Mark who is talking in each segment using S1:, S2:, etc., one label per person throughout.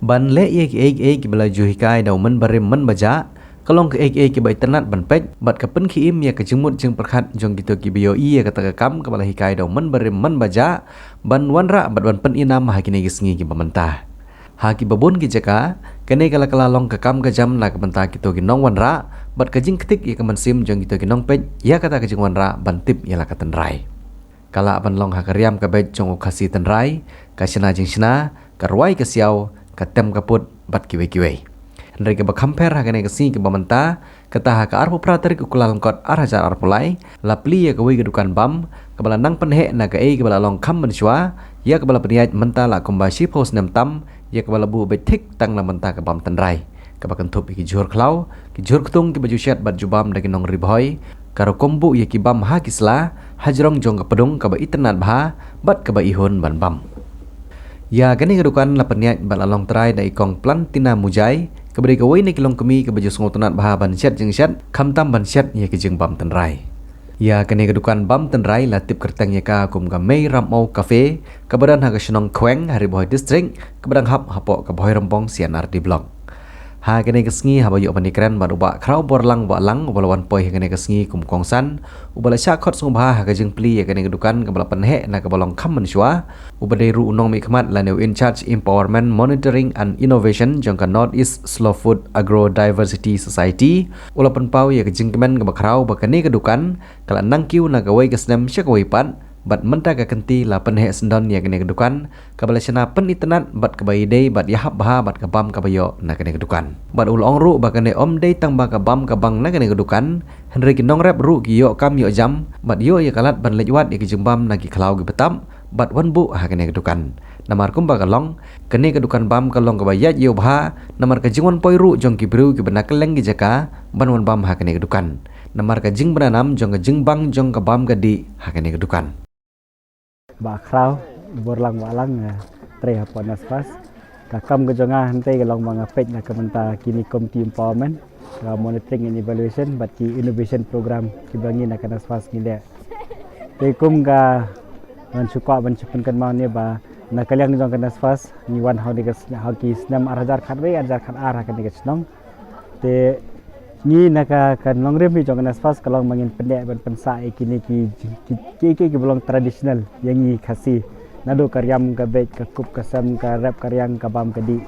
S1: ban le ek bela juhikai dau men barim men baja kalong ke ek bai tenat ban pej bat ka pen khiim ya ke jemut jeng perkhat jong gitu ki bio i ka ta kam ka bala hikai dau men barim men baja ban wanra bat ban pen inam ha kini gisngi ki pementah ha ki babun ki jaka kene kala kala long ka kam ka jam la ka benta ki to ki nong wanra bat ka jing ketik ya ka mensim jong gitu ki nong pej ya kata ka jing wanra ban tip ya la ka tenrai kala ban long ha ka riam ka bej jong khasi tenrai ka sina jing sina ka ruai ka siau ka tem kaput bat kiwe Henry ke bakamper ha kene kesi ke bamenta kata ha ka arpu prater ke kula lengkot arhajar arpulai lapli ya ke wi kedukan bam ke bala nang penhe na ke ke bala long kam mensyua ya ke bala peniat menta la kombashi pos nem tam ya ke bala bu betik tang la menta ke bam tenrai ke bakan tup ki jur klau ki jur ketung ki baju syat bat jubam dagi nong ribhoi karo kombu ya ki bam ha kisla hajrong jong ke pedung ke ba itnat bha bat ke ba ihun ban bam ya kene kedukan la peniat bala long trai dai kong plantina mujai keberi kawai ni kilong kemi ke baju sengotonat baha ban syat jeng syat kamtam ban syat ya ke jeng bam tenrai ya kene kedukan bam tenrai la tip kertang ya ka kum ga mei ramau cafe keberan ha ke senong kweng hari boy district keberang hap hapok ke boy rempong sianar di blog ha kene kesngi ha bayu panikran ban uba krau borlang ba lang ubalawan poi kene kesngi kum kongsan ubala syakot sung baha ha ke jeng pli ya kene kedukan ke bala penhe na ke balong kam mensyua ubadai ru unong mikmat la new in charge empowerment monitoring and innovation jongka North East Slow Food Agro Diversity Society ulapan pau ya ke jeng kemen ke bakrau ba kene kedukan kala nangkiu na ke wai ke snem syakawai pat bat menta ka kenti la penhe sendon ya kene kedukan ka bala sena pen itnat bat ka bai dei bat yahap baha bat ka bam ka bayo na kene kedukan bat ul ongru ba kene om dei tang ba ka bam ka bang na kene kedukan henry ki nong rep ru ki yo kam yo jam bat yo ya kalat ban lejwat ya ki jembam na ki khlau ki betam bat wan bu ha kene kedukan namar kum ba kalong kene kedukan bam kalong ka bayat yo bha namar ka jingwan poi ru jong ki bru ki bana keleng ki jaka ban wan bam ha kene kedukan namar ka jing bananam jong ka jing bang jong ka bam ka di ha kene kedukan
S2: ba krau borlang walang tre hapon aspas kakam gejonga hante gelong mga page na kamenta kini committee empowerment monitoring and evaluation bat ki innovation program kibangi na kan aspas ngile tekum ga ban suka ban chupan kan mau ne ba na kalyang ni jong kan aspas ni wan how ki snam arhajar khatwe arjar khat ar kan ni snong te ni naka kan long remi jong kan aspas kalong mangin pendek ban pensa kini ki belong tradisional yang ni khasi nado karyam ka bej ka kup kasam ka rap karyang ka bam kadi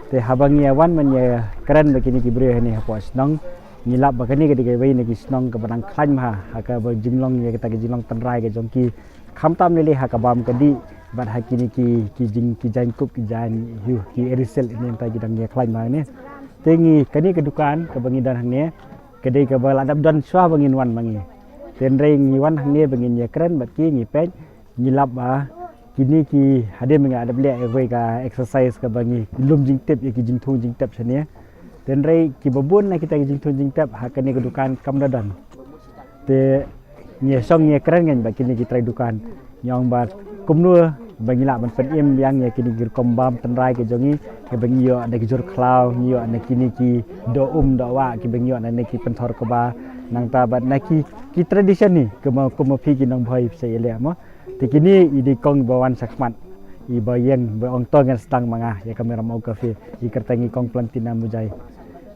S2: te habangi awan manya keren begini ki bre ni hapo snong ni lap bakani kadi ke wei ni snong ka badang khan ha ka ba jinglong ya kita ke jinglong tenrai ke jongki khamtam lele ha ka bam kadi bat hakini ki jing ki jan kup ki jan hu ki erisel ni ta ki dang ya khan ma ni tengi kani kedukan ke bangi dan hangnya kedai ke bala adab dan swa bangin wan bangi tenrei ngi wan hangnya bangin ya keren bat ki ngi pej ngi lap ba kini ki hade menga adab le we ka exercise ke bangi lum jing tep ya ki jing thung jing tep sania tenrei ki babun na kita ki jing thung jing tep ha kani kedukan kam dadan te ngi song ngi keren ngan ba kini ki trai dukan nyong ba kumnu bangi la ban pen im yang ya kini gir kombam tenrai ke jongi ke bangi yo ada ki jur klau yo ana kini ki do wa ki bangi yo ana ki penthor ko ba nang ta bat na ki tradition ni ke ma phi ki nang bhai se ele mo te kini idi kong bawan sakmat i bayeng ba ong tong stang manga ya kamera mau cafe i kertangi kong plantina mujai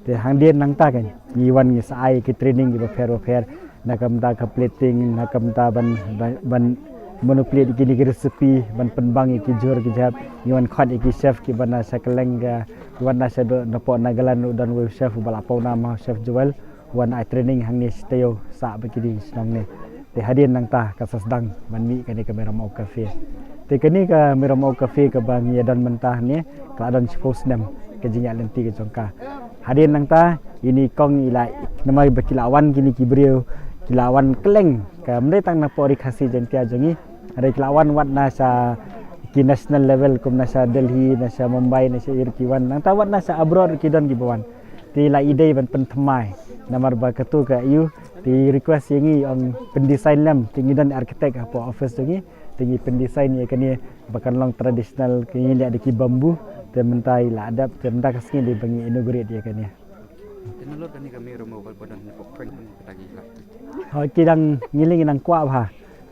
S2: te hangdien nang ta kan i wan ni sai ki training ki ba fair na kam ta ka plating na kam ta ban monopoli kini resipi ban penbang ki jur ki jap iwan khat ki chef ki bana sakeleng ga wan nasa do nopo nagalan dan we chef bala pauna ma chef jual wan ai training hang ni steo sa begini senang ni te hadin nang ta ka sasdang ban mi kani kamera mau cafe te kani ka kamera mau cafe ka bang ya dan mentah ni ka dan suppose nam ke jinya lenti ke jongka hadin nang ta ini kong ilai namai bakilawan kini ki brio kilawan keleng ka mre tang na pori khasi jentia jongi ada kilawan wat nasa ki national level kum nasa Delhi nasa Mumbai nasa Irkiwan nang tawat nasa abroad ki don ki bawan ti la ide ban pen thmai namar ba katu ka you ti request yangi ang pendesign lam tingi dan architect apa office jongi tingi pendesign ya kani bakan long traditional ki li ada ki bambu te mentai la adap te mentak skin di bangi inaugurate ya kani
S1: tenulur kani kami romo badan pokren tagi lah
S2: ha kidang ngiling nang kwa ba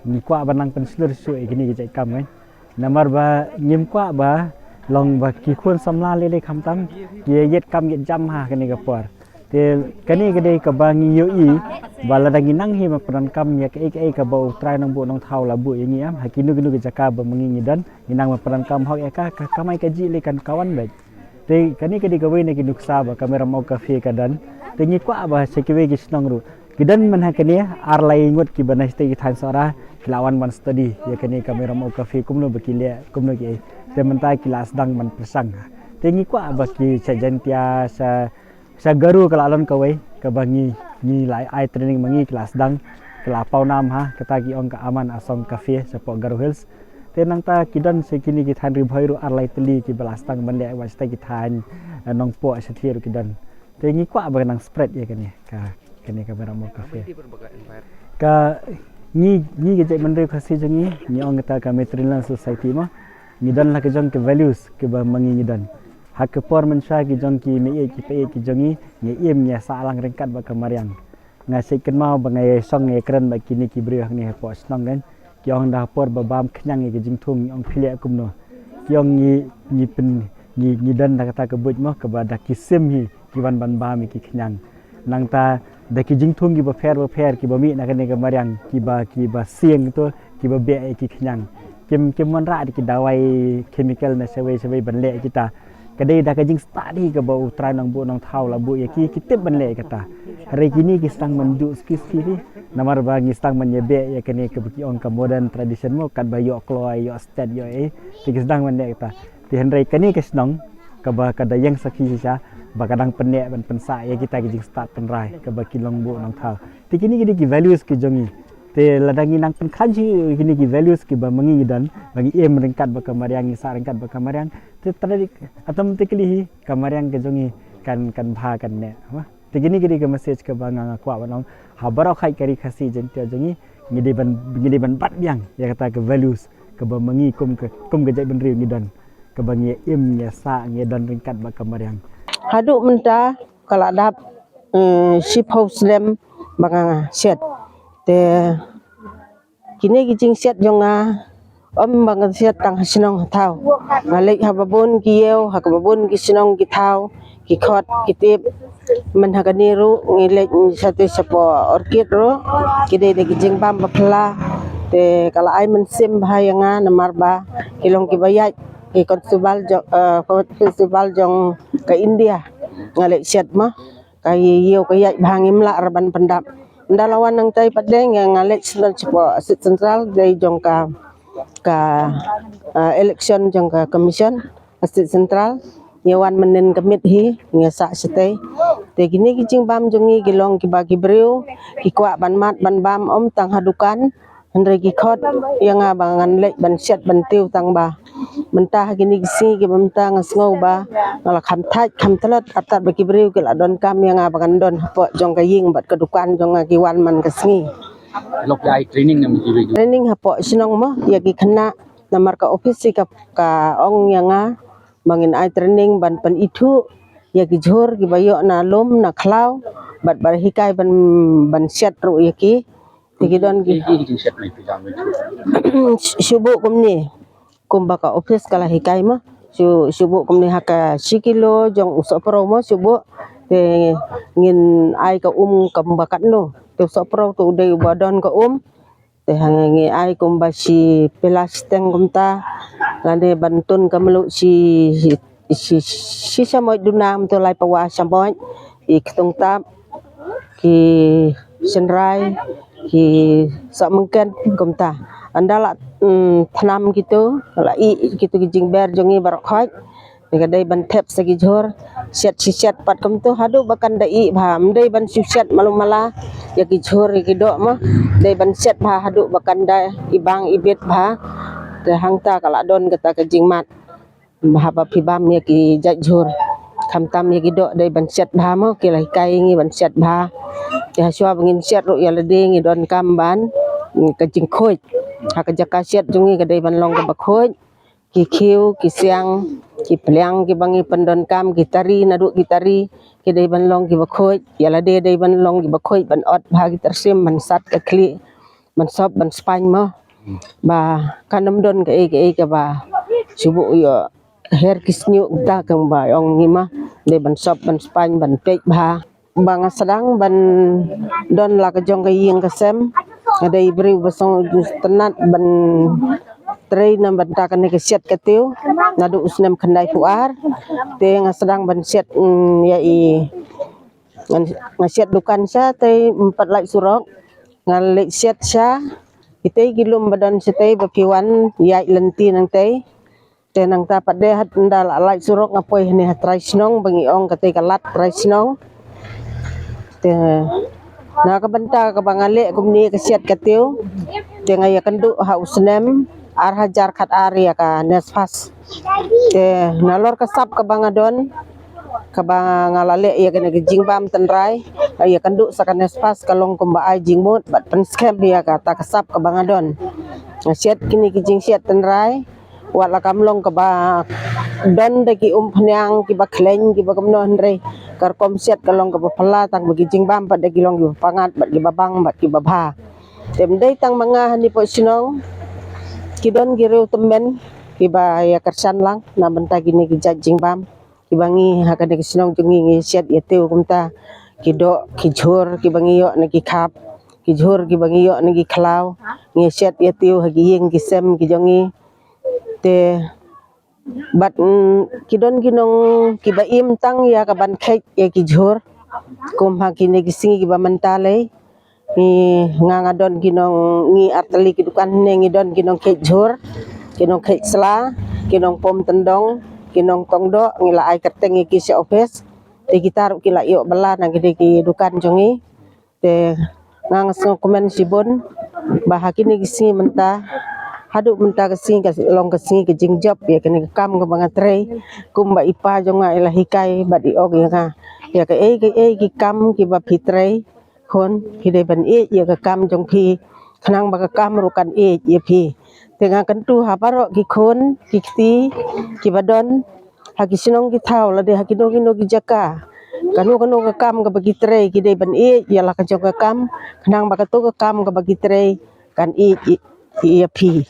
S2: ni kwa banang penslur su gini ki kam kan namar ba nyim kwa ba long ba ki khun samla le kham tam ye yet kam yet jam ha kani ka por te kani ka dei ka bangi yo i bala dangi nang hi ma pran kam ya ke ka bau trai nang bu nang thau la bu yang am ha kinu kinu ka jaka ba mangi ni dan inang ma pran kam hok ya ka kamai ka ji le kan kawan be te kani ka dei ka we ne ki nuksa ba kamera mau ka fe ka dan te ni kwa ba se ki we ki snong ru kidan man ha kani ar lai ngot ki banai ste ki than sara kilawan man study ya kani kamera mau ka fe kumno ba ki le kumno ki te mentai kilas dang man persang te ni kwa ba ki sajantia sa garu kalalon kawai ka bangi ni lai ai training mangi kelas dang kela pau nam ha kata ki ong ka aman asong cafe sapo garu hills te nang ta kidan se kini ki than ri bhairu ar lai teli ki belas tang ban le wa sta ki than nong po sa thiru kidan te ni kwa ba nang spread ya kani ka kani ka beramo cafe ka ni ke jai mandre khasi jangi ni ong ta ka matrilian society ma ni dan la ke jong ke values ke ba mangi ni dan hak por mensha ki jong ki me ki pe ki jongi nge im nya salang rengkat ba kamariang nga se ken mau ba ngai song nge kren ba kini ki bri ni po snong den ki ong da por ba bam khnyang ki jing thung ong phile kum no ki ong ni pen ni dan da kata ke buj mo ka ba da ki sim hi ki ban ban ba mi ki khnyang nang ta da ki jing thung ki ba pher ki ba mi na ka ne kamariang ki ba sieng to ki ba be ki khnyang kim mon ra ki dawai chemical na sewe ban le kita kadai dah kajing study ke bau try nang bu nang thau la bu ya ki kitip ban le kata hari kini ki stang menju ski ni namar bagi stang menyebe ya kene ke beki ong ka modern tradition mo kan ba yo kloi yo stand yo ti ki stang ban le kata ti henry kani ke snong ka ba kada yang sakhi sa ba kadang penek ban pensa ya kita kajing start penrai ke baki long bu nang thau ti kini ki values ki jongi te ladangi nang pen khaji kini ki values ki ba mangi dan bagi em rengkat ba kamariang sa rengkat ba kamariang te tadi automatically kamariang ke jongi kan bha kan ne ha te gini ke message ke ba nga kwa banong ha barau khai kari khasi jen te jongi ngidi ban bat yang ya kata ke values ke ba mangi kum ke jai ben riu ni dan ke bangi em nya sa nge dan rengkat ba kamariang
S3: haduk menta kala dap ship house lem banga set te kini kijing set jonga banga set tang sinong thau ngalek hababun kieu hakababun kisinong githau ki khot kitip man haganiru ngilek sate sapo orchid ro kide de kijing bam bapla te kala ai men sim bahayanga namar ba kilong kibayat ki festival jong ke India ngalek set mah kai yeu kayat bhangim la raban pendap ndalawan nang tai padeng yang ngalek sit central dari jong ka election jong ka commission sit central nyawan menen kemit hi ngasa sete te gini kijing bam jongi gilong ki bagi breu ki kwa ban mat ban bam om tang hadukan andre ki khot yang abangan lek ban set ban tiu tang ba mentah gini gisi ki mentah ngasngau ba ngala kham thaj kham tlat atat bagi breu ki ladon kam yang abangan don hapo jong ka ying bat kedukan jong ki wan man kasngi
S4: lok dai
S3: training hapo sinong mo ya ki khna namar ka office ka ong yang mangin ai training ban pan itu ya ki jhor ki bayo na lom na khlau bat bar hikai ban set ru ya ki don ki subuh kumni kumbaka office kala hikai ma subuh kumni haka sikilo jong usopro mo subuh te ngin ai ka kambakat no te usopro tu dei badon ka te hangi ai kumbasi pelasteng kumta lande bantun kamelu si samoy dunam to lai pawa samoy iktung tap ki senrai ki sak mungkin kumta andala thanam gitu lai gitu kijing ber jongi barok khoj kadai ban thep sagi jhor set pat kum tu hadu bakan dai bham dai ban set malumala ya ki jhor ki do ma dai ban set bha hadu bakan dai ibang ibet bha te hangta kala don kata kijing mat bahaba pibam ya ki jajhor kham tam ya ki do dai ban set bha mo ki lai kai ngi ban set bha ya shwa bangin set ro ya lade ngi don kam ban kijing khoj hak jaka set jongi kadai ban long ka bakhoj ki khiu ki siang ki plyang ki bangi pandon kam ki tari nadu ki tari ki dai ban long ki bakhoj ya lade dai ban long ki bakhoj ban ot bha ki tersim ban sat ka kli ban sop ban spany mo ba kanam don ka ba subuh yo her kisnyu ta kang ba ong ngima de ban sop ban span ban pek ba bang sedang ban don la ka jong ka ying ka sem ada ibri basong tenat ban trei nam ban ta kan ke siat ka tiu nadu usnam khandai puar te nga sedang ban siat ya i nga siat dukan sa te 4 lai surok nga le siat sa ite gilum badan site bapiwan ya lenti nang te nang ta pade hat ndal lai surok ngapoi ni hatrai snong bangi ong kate kalat trai snong te na ka banta ka bangale kumni ka siat katiu te ngaya kandu ha usnem ar hajar khat area ka nesfas te nalor ka sap ka bangadon ka bangalale ya kene jingbam tenrai ya kandu sa ka nesfas kalong kumba ai jingmut bat penskem ya ka ta kasap ka bangadon siat kini ki jing siat tenrai wala kamlong ka ba don de ki phnyang ki ba khleng ki ba kamnon re kar kom siat kalong ka ba phala tang bagi jingbam pat de kilong ki pangat bat ki babang bat ki babha tem dei tang manga ni po sinong ki don gi reu temen ki ba ya kersan lang na benta kini ki jingbam ki bangi ha ka de sinong jungi ngi siat ya teu kumta ki do ki jhor ki bangi yo na ki khap ki jhor ki bangi yo na ki khlau ngi siat ya teu ha ki yeng ki sem ki jongi te bat kidon ginong kibaim tang ya ka ban khek ya ki jhor kum ha kini kisingi ki ba mentale ni nganga don ginong ngi arteli ki dukan ne ngi don ginong khek jhor kinong khek sla kinong pom tendong kinong tongdo ngi la ai kateng ki se office te gitar ki la yo bala na ki dukan jongi te ngang so komen sibon bah kini kisingi menta hadu menta kasing ka long kasing ke jing job ya kene kam ka bangatrai kumba ipa jonga ila hikai badi og ya ka ki kam ki ba pitrai kon ki de ban ya ka kam jong phi khnang ba ka kam rukan ya phi tenga kan tu ha paro ki khon ki ti ki badon ha ki sinong ki thau la de ha ki no ki jaka kanu ka kam ka bagi trai ki de ban ya la ka jong ka kam khnang ba ka to ka kam ka bagi trai kan ya phi